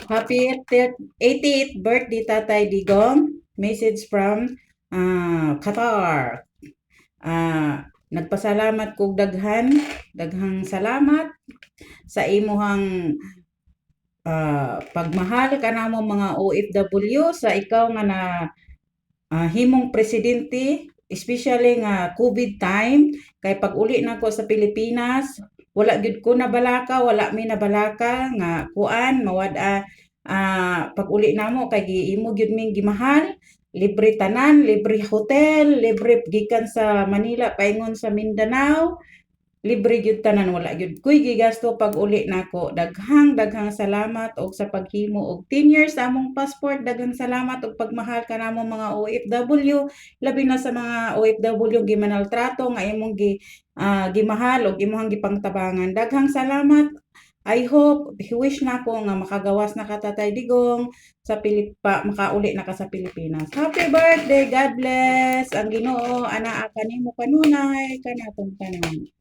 Happy 88th birthday, Tatay Digong. Message from Qatar. Nagpasalamat kog daghang salamat sa imuhang pagmahal kanamo mga OFW sa ikaw nga na himong presidente, especially nga COVID time, kay pag uli nako sa Pilipinas, wala gyud ko nabalaka, wala mi nabalaka nga kuan mawad pag uli namo kay giimo gyud ming gimahal, libre tanan, libre hotel, libre gikan sa Manila paingon sa Mindanao, libre gyud tanan, wala gyud kuy gigasto pag uli nako. Daghang salamat og sa paghimo og 10 years sa among passport. Daghang salamat og pagmahal kanamo mga OFW, labi na sa mga OFW gimanaltrato nga imong gimahal og imong gipangtabangan. Daghang salamat. I hope, wish na ko nga makagawas na ka, Tatay Digong, sa makauli na ka sa Pilipinas. Happy birthday, God bless. Ang Ginoo anaa kanimo kanunay kanatong tanan.